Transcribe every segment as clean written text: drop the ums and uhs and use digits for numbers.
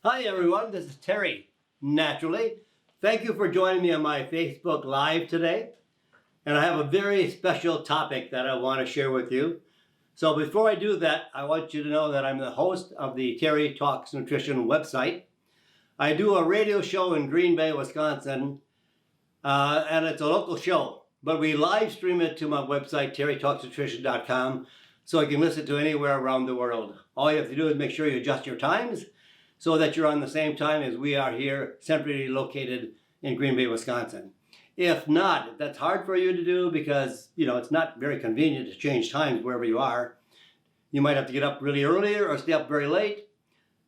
Hi everyone, this is Terry, naturally. Thank you for joining me on my Facebook Live today. And I have a very special topic that I want to share with you. So before I do that, I want you to know that I'm the host of the Terry Talks Nutrition website. I do a radio show in Green Bay, Wisconsin, and it's a local show. But we live stream it to my website, terrytalksnutrition.com, so you can listen to anywhere around the world. All you have to do is make sure you adjust your times so that you're on the same time as we are here, centrally located in Green Bay, Wisconsin. If not, if that's hard for you to do because, it's not very convenient to change times wherever you are, you might have to get up really early or stay up very late.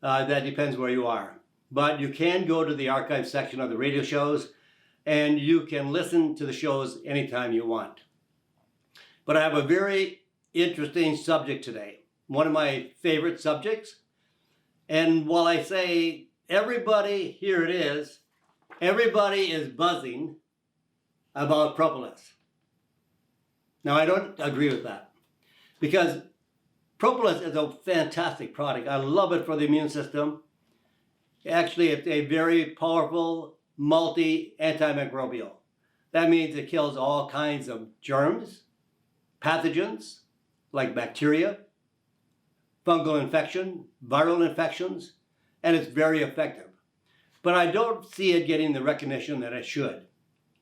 That depends where you are. But you can go to the archive section of the radio shows and you can listen to the shows anytime you want. But I have a very interesting subject today, one of my favorite subjects. And while I say everybody, here it is, everybody is buzzing about propolis. Now, I don't agree with that because propolis is a fantastic product. I love it for the immune system. Actually, it's a very powerful multi-antimicrobial. That means it kills all kinds of germs, pathogens like bacteria, fungal infection, viral infections, and it's very effective. But I don't see it getting the recognition that it should.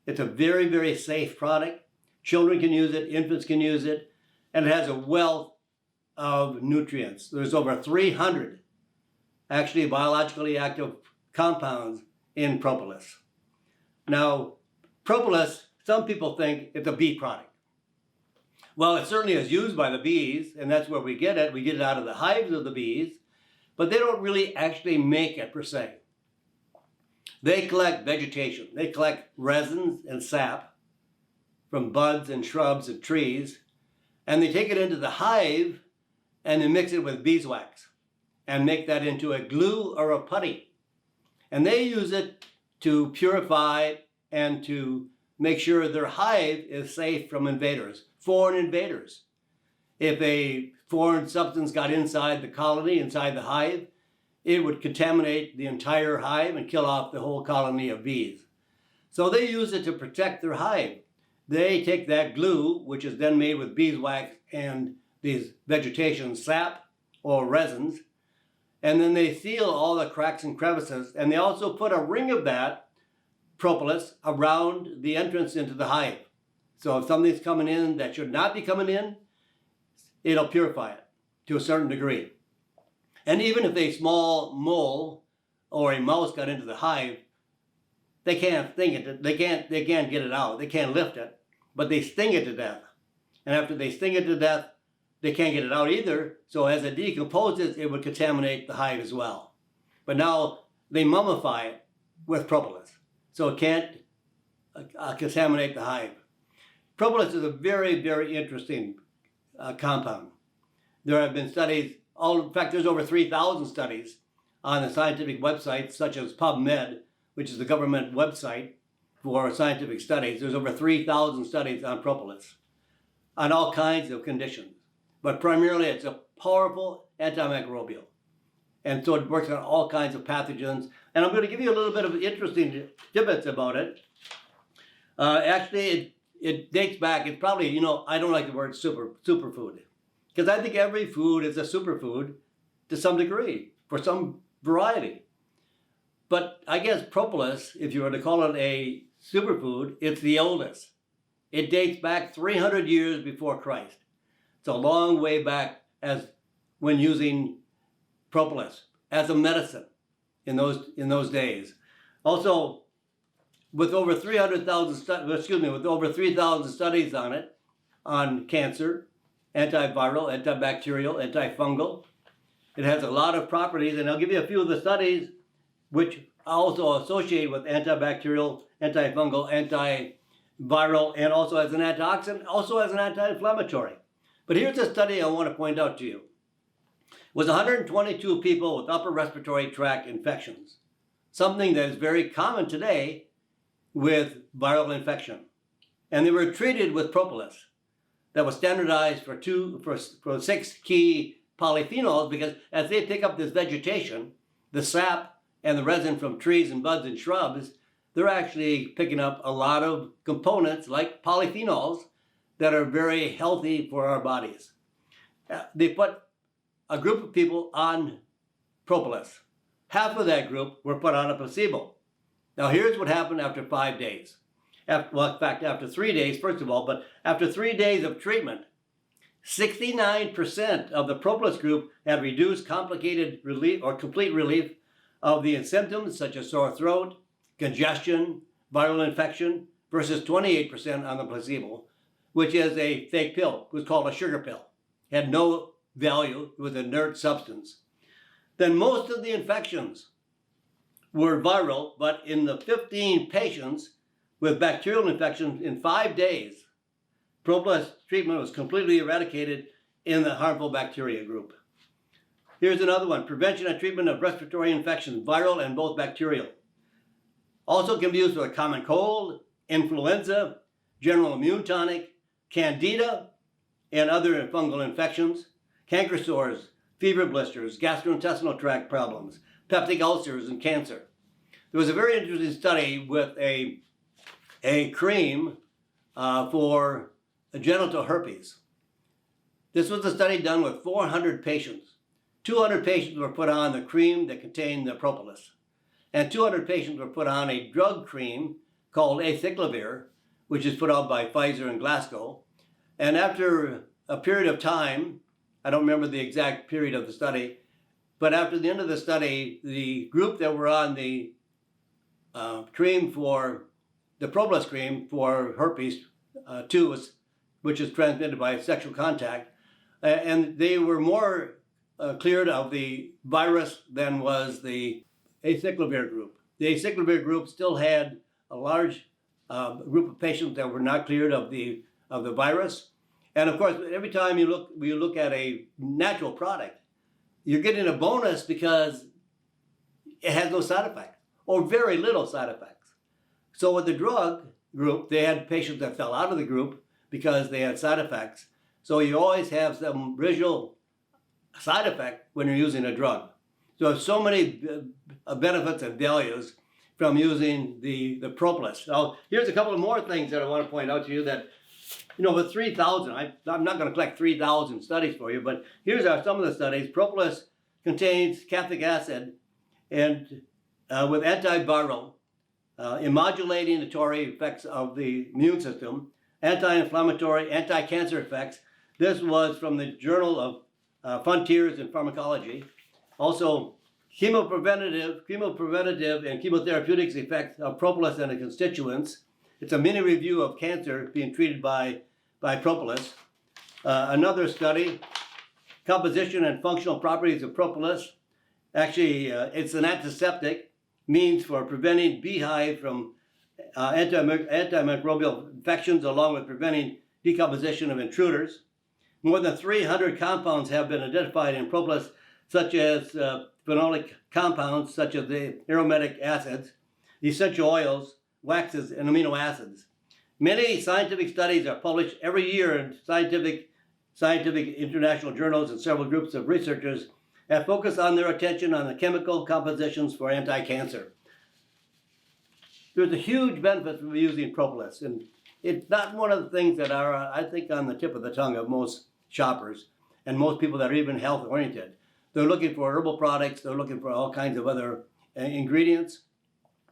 It's a very, very safe product. Children can use it, infants can use it, and it has a wealth of nutrients. There's over 300 actually biologically active compounds in propolis. Now, propolis, some people think it's a bee product. Well, it certainly is used by the bees, and that's where we get it. We get it out of the hives of the bees, but they don't really actually make it per se. They collect vegetation. They collect resins and sap from buds and shrubs and trees, and they take it into the hive and they mix it with beeswax and make that into a glue or a putty. And they use it to purify and to make sure their hive is safe from invaders, foreign invaders. If a foreign substance got inside the colony, inside the hive, it would contaminate the entire hive and kill off the whole colony of bees. So they use it to protect their hive. They take that glue, which is then made with beeswax and these vegetation sap or resins, and then they seal all the cracks and crevices, and they also put a ring of that propolis around the entrance into the hive. So if something's coming in that should not be coming in, it'll purify it to a certain degree. And even if a small mole or a mouse got into the hive, they can't sting it. They can't get it out. They can't lift it, but they sting it to death. And after they sting it to death, they can't get it out either. So as it decomposes, it would contaminate the hive as well. But now they mummify it with propolis, so it can't contaminate the hive. Propolis is a very, very interesting compound. There have been studies, in fact, there's over 3,000 studies on the scientific websites such as PubMed, which is the government website for scientific studies. There's over 3,000 studies on propolis on all kinds of conditions. But primarily it's a powerful antimicrobial. And so it works on all kinds of pathogens. And I'm going to give you a little bit of interesting tidbits about it. Actually, it dates back, it's probably, I don't like the word superfood. Because I think every food is a superfood to some degree, for some variety. But I guess propolis, if you were to call it a superfood, it's the oldest. It dates back 300 years before Christ. It's a long way back as when using propolis as a medicine in those days. Also, with over 3,000 studies on it, on cancer, antiviral, antibacterial, antifungal. It has a lot of properties, and I'll give you a few of the studies which are also associated with antibacterial, antifungal, antiviral, and also as an antioxidant, also as an anti-inflammatory. But here's a study I want to point out to you. It was 122 people with upper respiratory tract infections, something that is very common today with viral infection. And they were treated with propolis that was standardized for 6 key polyphenols, because as they pick up this vegetation, the sap and the resin from trees and buds and shrubs, they're actually picking up a lot of components like polyphenols that are very healthy for our bodies. They put a group of people on Propolis. Half of that group were put on a placebo. Now here's what happened after 5 days. After 3 days, first of all, but after 3 days of treatment, 69% of the Propolis group had reduced complicated relief or complete relief of the symptoms such as sore throat, congestion, viral infection, versus 28% on the placebo, which is a fake pill. It was called a sugar pill. It had no value. It was an inert substance. Then most of the infections were viral, but in the 15 patients with bacterial infections in 5 days, Propolis treatment was completely eradicated in the harmful bacteria group. Here's another one: prevention and treatment of respiratory infections, viral and both bacterial. Also can be used for a common cold, influenza, general immune tonic, candida, and other fungal infections, canker sores, fever blisters, gastrointestinal tract problems, peptic ulcers, and cancer. There was a very interesting study with a cream for genital herpes. This was a study done with 400 patients. 200 patients were put on the cream that contained the propolis, and 200 patients were put on a drug cream called acyclovir, which is put out by Pfizer in Glasgow. And after a period of time, I don't remember the exact period of the study, but after the end of the study, the group that were on the cream for the propolis cream for herpes 2, which is transmitted by sexual contact, and they were more cleared of the virus than was the acyclovir group. The acyclovir group still had a large group of patients that were not cleared of the virus. And of course, every time you look at a natural product, you're getting a bonus because it has no side effects or very little side effects. So with the drug group, they had patients that fell out of the group because they had side effects. So you always have some residual side effect when you're using a drug. So there's so many benefits and values from using the propolis. Now, here's a couple of more things that I want to point out to you that, with 3,000, I'm not going to collect 3,000 studies for you, but here's some of the studies. Propolis contains catholic acid and with antiviral, immodulatory effects of the immune system, anti-inflammatory, anti-cancer effects. This was from the Journal of Frontiers in Pharmacology. Also, chemopreventative and chemotherapeutics effects of propolis and its constituents. It's a mini review of cancer being treated by propolis. Another study, composition and functional properties of propolis. Actually, it's an antiseptic, means for preventing beehive from antimicrobial infections, along with preventing decomposition of intruders. More than 300 compounds have been identified in propolis, such as phenolic compounds, such as the aromatic acids, essential oils, waxes, and amino acids. Many scientific studies are published every year in scientific international journals, and several groups of researchers have focused on their attention on the chemical compositions for anti-cancer. There's a huge benefit from using propolis, and it's not one of the things that are, I think, on the tip of the tongue of most shoppers and most people that are even health-oriented. They're looking for herbal products. They're looking for all kinds of other ingredients,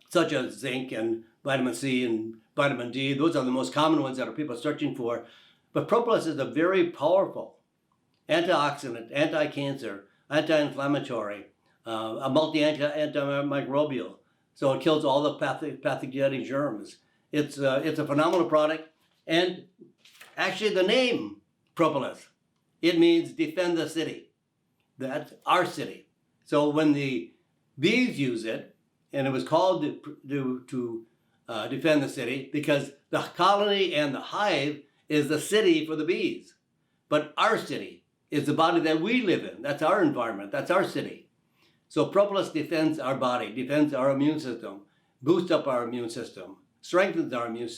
such as zinc and vitamin C and vitamin D. Those are the most common ones that people are searching for. But propolis is a very powerful antioxidant, anti-cancer, anti-inflammatory, a antimicrobial. So it kills all the pathogenic germs. It's a phenomenal product. And actually the name propolis, it means defend the city. That's our city. So when the bees use it, and it was called to defend the city because the colony and the hive is the city for the bees. But our city is the body that we live in. That's our environment. That's our city. So propolis defends our body, defends our immune system, boosts up our immune system, strengthens our immune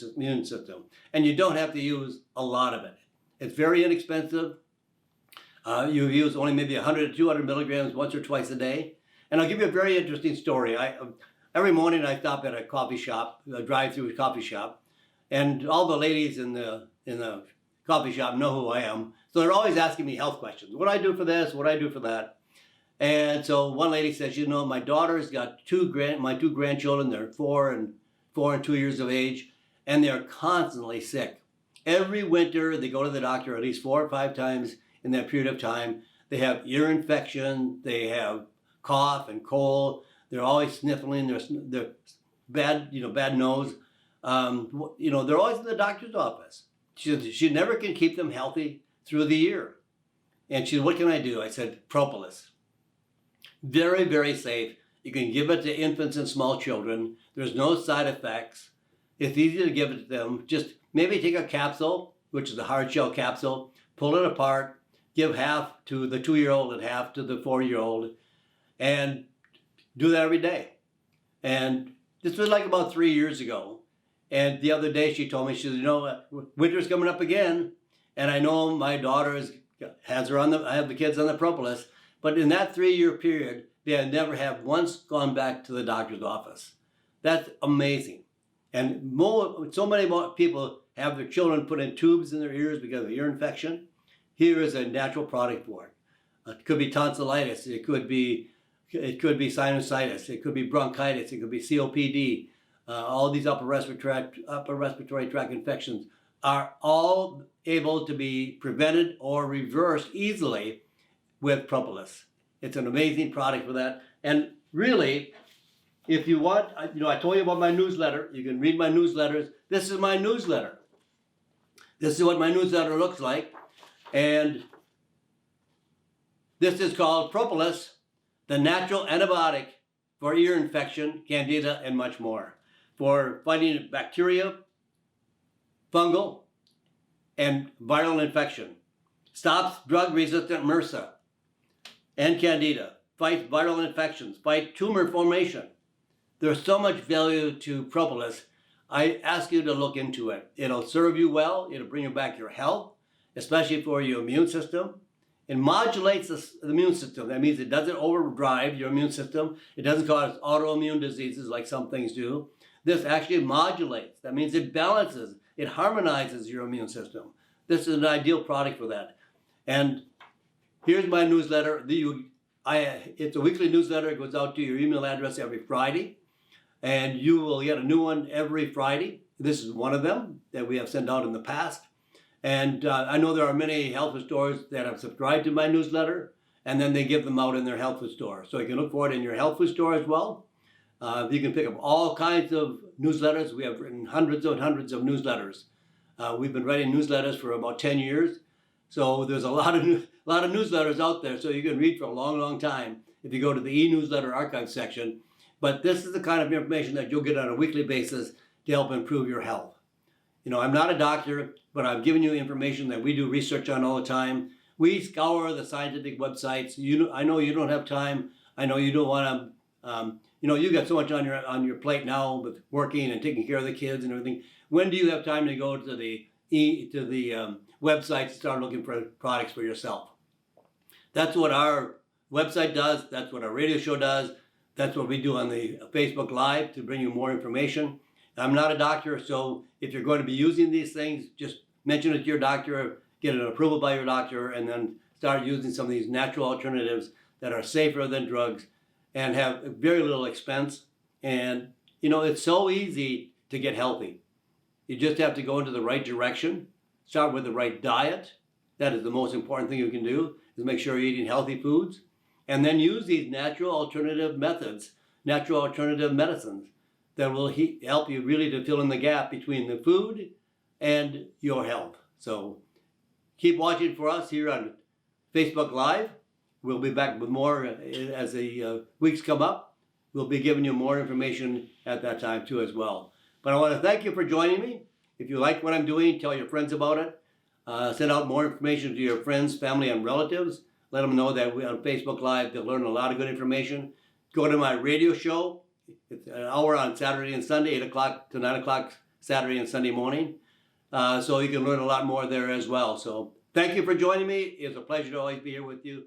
system. And you don't have to use a lot of it. It's very inexpensive. You use only maybe 100 to 200 milligrams once or twice a day. And I'll give you a very interesting story. Every morning I stop at a coffee shop, a drive-through coffee shop, and all the ladies in the coffee shop know who I am. So they're always asking me health questions. What do I do for this? What do I do for that? And so one lady says, you know, my daughter's got my two grandchildren. They're 4 and 2 years of age, and they're constantly sick. Every winter they go to the doctor at least 4 or 5 times in that period of time. They have ear infection. They have cough and cold. They're always sniffling. They're bad nose. They're always in the doctor's office. She never can keep them healthy through the year. And she said, what can I do? I said, Propolis. Very, very safe. You can give it to infants and small children. There's no side effects. It's easy to give it to them. Just maybe take a capsule, which is a hard shell capsule, pull it apart, give half to the 2-year-old and half to the 4-year-old, and do that every day. And this was like about 3 years ago. And the other day she told me, she said, you know, winter's coming up again, and I know my daughter I have the kids on the Propolis, but in that 3-year period, they had never have once gone back to the doctor's office. That's amazing. And so many more people have their children put in tubes in their ears because of ear infection. Here is a natural product for it. It could be tonsillitis. It could be sinusitis. It could be bronchitis. It could be COPD. All these upper respiratory tract infections are all able to be prevented or reversed easily with Propolis. It's an amazing product for that. And really, if you want, I told you about my newsletter. You can read my newsletters. This is my newsletter. This is what my newsletter looks like. And this is called Propolis, the natural antibiotic for ear infection, candida, and much more. For fighting bacteria, fungal, and viral infection. Stops drug-resistant MRSA and candida. Fights viral infections. Fight tumor formation. There's so much value to Propolis. I ask you to look into it. It'll serve you well. It'll bring you back your health, especially for your immune system. It modulates the immune system. That means it doesn't overdrive your immune system. It doesn't cause autoimmune diseases like some things do. This actually modulates. That means it balances, it harmonizes your immune system. This is an ideal product for that. And here's my newsletter. It's a weekly newsletter. It goes out to your email address every Friday. And you will get a new one every Friday. This is one of them that we have sent out in the past. And I know there are many health food stores that have subscribed to my newsletter, and then they give them out in their health food store. So you can look for it in your health food store as well. You can pick up all kinds of newsletters. We have written hundreds and hundreds of newsletters. We've been writing newsletters for about 10 years. So there's a lot of newsletters out there, so you can read for a long, long time if you go to the e-newsletter archive section. But this is the kind of information that you'll get on a weekly basis to help improve your health. I'm not a doctor, but I'm giving you information that we do research on all the time. We scour the scientific websites. I know you don't have time. I know you don't want to. You got so much on your plate now with working and taking care of the kids and everything. When do you have time to go to the website to start looking for products for yourself? That's what our website does. That's what our radio show does. That's what we do on the Facebook Live to bring you more information. I'm not a doctor, so if you're going to be using these things, just mention it to your doctor, get an approval by your doctor, and then start using some of these natural alternatives that are safer than drugs and have very little expense. And, it's so easy to get healthy. You just have to go into the right direction, start with the right diet. That is the most important thing you can do, is make sure you're eating healthy foods. And then use these natural alternative methods, natural alternative medicines that will help you really to fill in the gap between the food and your health. So keep watching for us here on Facebook Live. We'll be back with more as the weeks come up. We'll be giving you more information at that time too as well. But I want to thank you for joining me. If you like what I'm doing, tell your friends about it. Send out more information to your friends, family, and relatives. Let them know that we're on Facebook Live. They'll learn a lot of good information. Go to my radio show. It's an hour on Saturday and Sunday, 8 o'clock to 9 o'clock Saturday and Sunday morning. So you can learn a lot more there as well. So thank you for joining me. It's a pleasure to always be here with you.